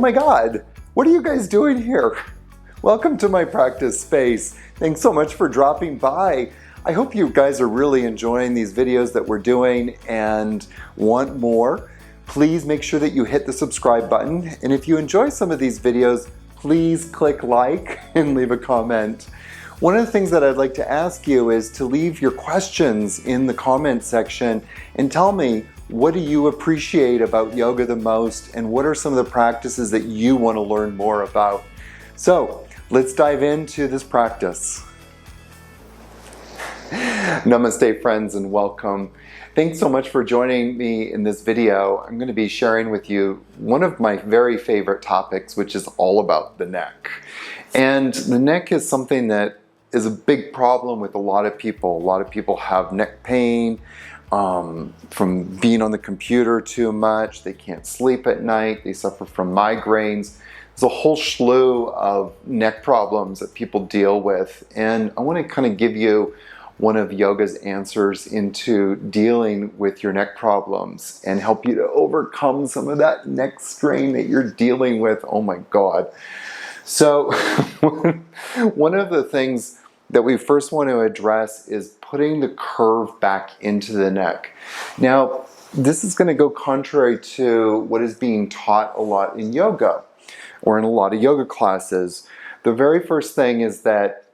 my God, what are you guys doing here? Welcome to my practice space. Thanks so much for dropping by. I hope you guys are really enjoying these videos that we're doing and want more. Please make sure that you hit the subscribe button. And if you enjoy some of these videos, please click like and leave a comment. One of the things that I'd like to ask you is to leave your questions in the comment section and tell me, what do you appreciate about yoga the most, and what are some of the practices that you want to learn more about? So let's dive into this practice. Namaste friends, and welcome. Thanks so much for joining me in this video. I'm going to be sharing with you one of my very favorite topics, which is all about the neck. And the neck is something that is a big problem with a lot of people. A lot of people have neck pain from being on the computer too much. They can't sleep at night. They suffer from migraines. There's a whole slew of neck problems that people deal with. And I want to kind of give you one of yoga's answers into dealing with your neck problems and help you to overcome some of that neck strain that you're dealing with. Oh my God. So one of the things that we first want to address is putting the curve back into the neck. Now, this is going to go contrary to what is being taught a lot in yoga or in a lot of yoga classes. The very first thing is that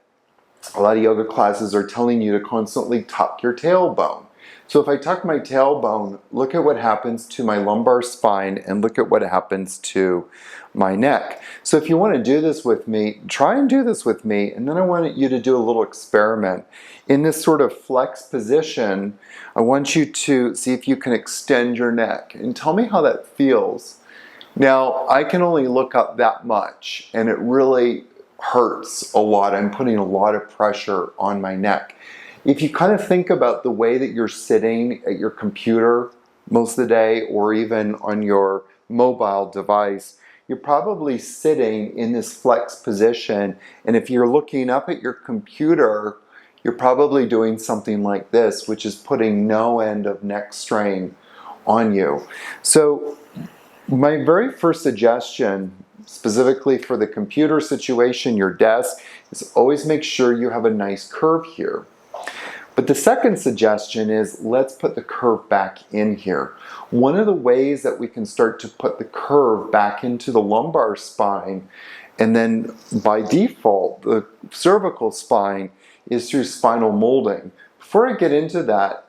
a lot of yoga classes are telling you to constantly tuck your tailbone. So if I tuck my tailbone, look at what happens to my lumbar spine and look at what happens to my neck. So if you want to do this with me, try and do this with me, and then I want you to do a little experiment. In this sort of flex position, I want you to see if you can extend your neck and tell me how that feels. Now, I can only look up that much, and it really hurts a lot. I'm putting a lot of pressure on my neck. If you kind of think about the way that you're sitting at your computer most of the day, or even on your mobile device, you're probably sitting in this flex position. And if you're looking up at your computer, you're probably doing something like this, which is putting no end of neck strain on you. So my very first suggestion, specifically for the computer situation, your desk, is always make sure you have a nice curve here. But the second suggestion is, let's put the curve back in here. One of the ways that we can start to put the curve back into the lumbar spine, and then by default, the cervical spine, is through spinal molding. Before I get into that,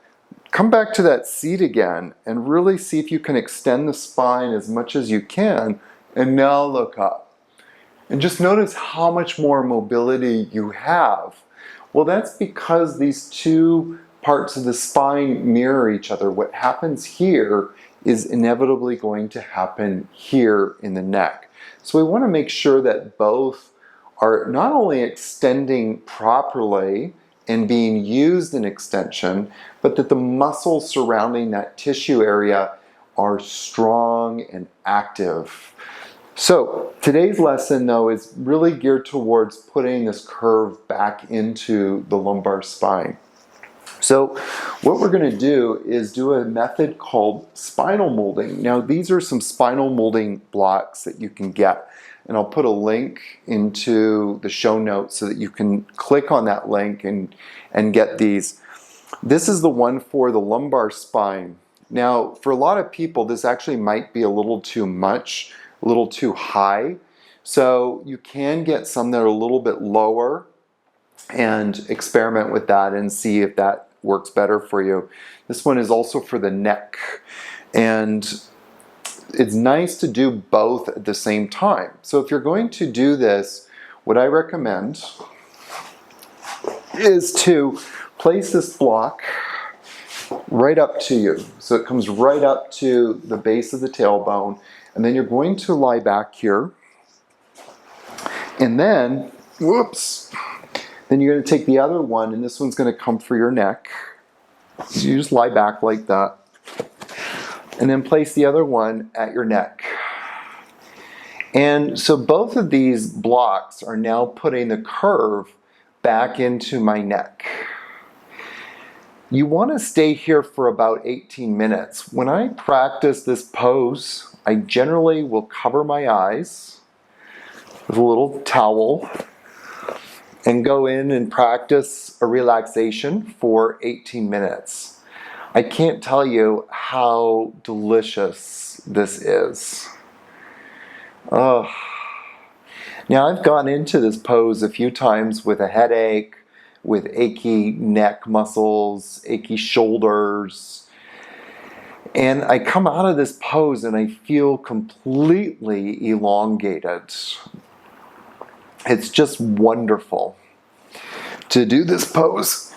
come back to that seat again and really see if you can extend the spine as much as you can, and now look up. And just notice how much more mobility you have. Well, that's because these two parts of the spine mirror each other. What happens here is inevitably going to happen here in the neck. So we want to make sure that both are not only extending properly and being used in extension, but that the muscles surrounding that tissue area are strong and active. So today's lesson, though, is really geared towards putting this curve back into the lumbar spine. So what we're going to do is do a method called spinal molding. Now, these are some spinal molding blocks that you can get, and I'll put a link into the show notes so that you can click on that link and get these. This is the one for the lumbar spine. Now, for a lot of people, this actually might be a little too much, a little too high. So you can get some that are a little bit lower and experiment with that and see if that works better for you. This one is also for the neck. And it's nice to do both at the same time. So if you're going to do this, what I recommend is to place this block right up to you. So it comes right up to the base of the tailbone. And then you're going to lie back here. And then, whoops, then you're going to take the other one, and this one's going to come for your neck. So you just lie back like that. And then place the other one at your neck. And so both of these blocks are now putting the curve back into my neck. You want to stay here for about 18 minutes. When I practice this pose, I generally will cover my eyes with a little towel and go in and practice a relaxation for 18 minutes. I can't tell you how delicious this is. Oh. Now, I've gone into this pose a few times with a headache, with achy neck muscles, achy shoulders. And I come out of this pose and I feel completely elongated. It's just wonderful to do this pose.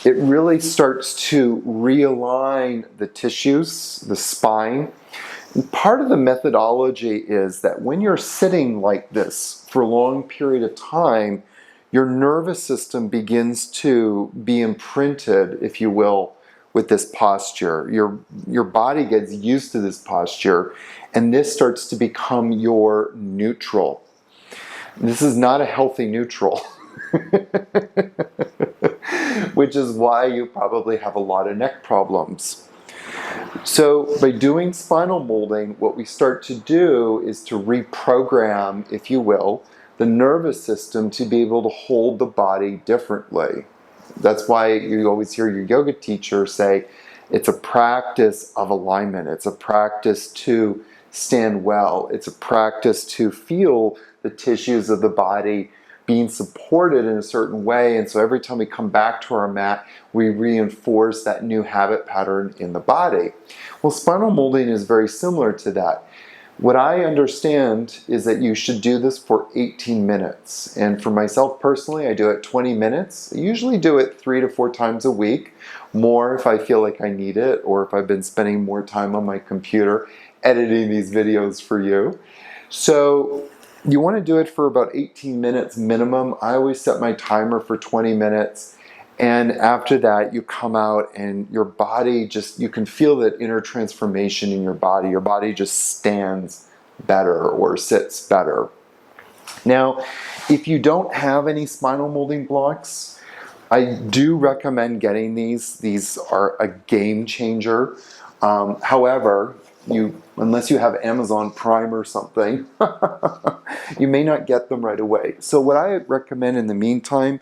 It really starts to realign the tissues, the spine. And part of the methodology is that when you're sitting like this for a long period of time, your nervous system begins to be imprinted, if you will, with this posture. Your body gets used to this posture, and this starts to become your neutral. This is not a healthy neutral, which is why you probably have a lot of neck problems. So by doing spinal molding, what we start to do is to reprogram, if you will, the nervous system to be able to hold the body differently. That's why you always hear your yoga teacher say, it's a practice of alignment. It's a practice to stand well. It's a practice to feel the tissues of the body being supported in a certain way. And so every time we come back to our mat, we reinforce that new habit pattern in the body. Well, spinal molding is very similar to that. What I understand is that you should do this for 18 minutes. And for myself personally, I do it 20 minutes. I usually do it 3 to 4 times a week, more if I feel like I need it, or if I've been spending more time on my computer editing these videos for you. So you want to do it for about 18 minutes minimum. I always set my timer for 20 minutes. And after that, you come out and your body just, you can feel that inner transformation in your body. Your body just stands better or sits better. Now, if you don't have any spinal molding blocks, I do recommend getting these. These are a game changer. However, unless you have Amazon Prime or something, you may not get them right away. So what I recommend in the meantime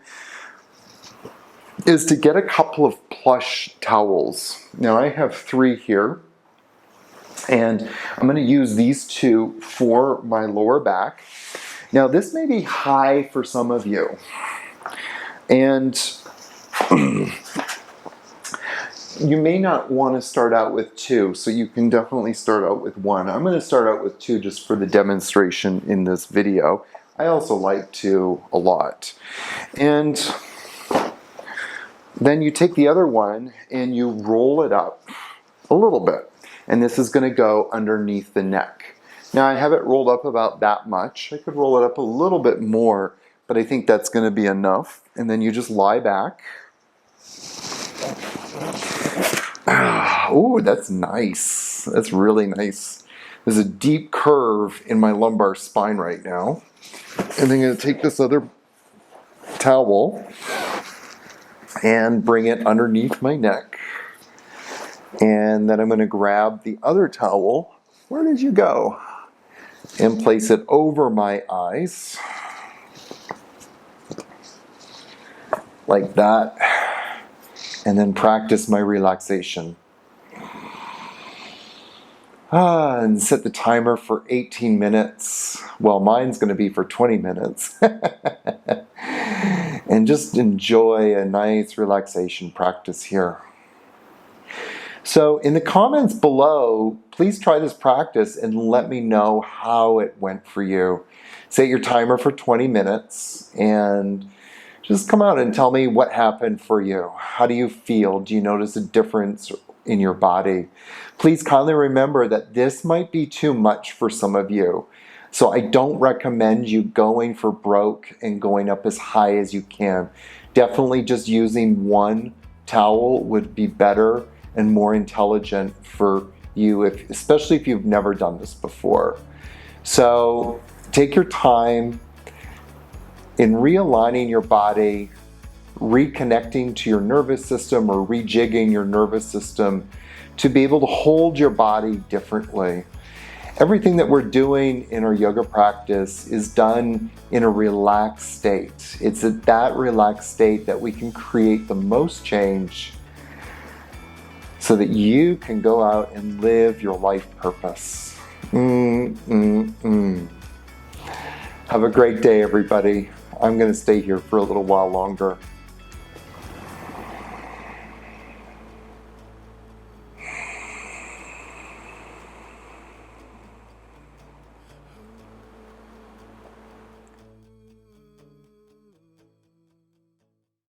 is to get a couple of plush towels. Now I have 3 here, and I'm going to use these 2 for my lower back. Now this may be high for some of you, and you may not want to start out with 2, so you can definitely start out with 1. I'm going to start out with 2 just for the demonstration in this video. I also like 2 a lot. And then you take the other one and you roll it up a little bit. And this is going to go underneath the neck. Now I have it rolled up about that much. I could roll it up a little bit more, but I think that's going to be enough. And then you just lie back. Oh, that's nice. That's really nice. There's a deep curve in my lumbar spine right now. And then I'm going to take this other towel and bring it underneath my neck. And then I'm going to grab the other towel. Where did you go? And place it over my eyes. Like that. And then practice my relaxation. And set the timer for 18 minutes. Well, mine's going to be for 20 minutes. And just enjoy a nice relaxation practice here. So in the comments below, please try this practice and let me know how it went for you. Set your timer for 20 minutes and just come out and tell me what happened for you. How do you feel? Do you notice a difference in your body? Please kindly remember that this might be too much for some of you. So I don't recommend you going for broke and going up as high as you can. Definitely just using 1 towel would be better and more intelligent for you, especially if you've never done this before. So take your time in realigning your body, reconnecting to your nervous system or rejigging your nervous system to be able to hold your body differently. Everything that we're doing in our yoga practice is done in a relaxed state. It's at that relaxed state that we can create the most change so that you can go out and live your life purpose. Have a great day, everybody. I'm going to stay here for a little while longer.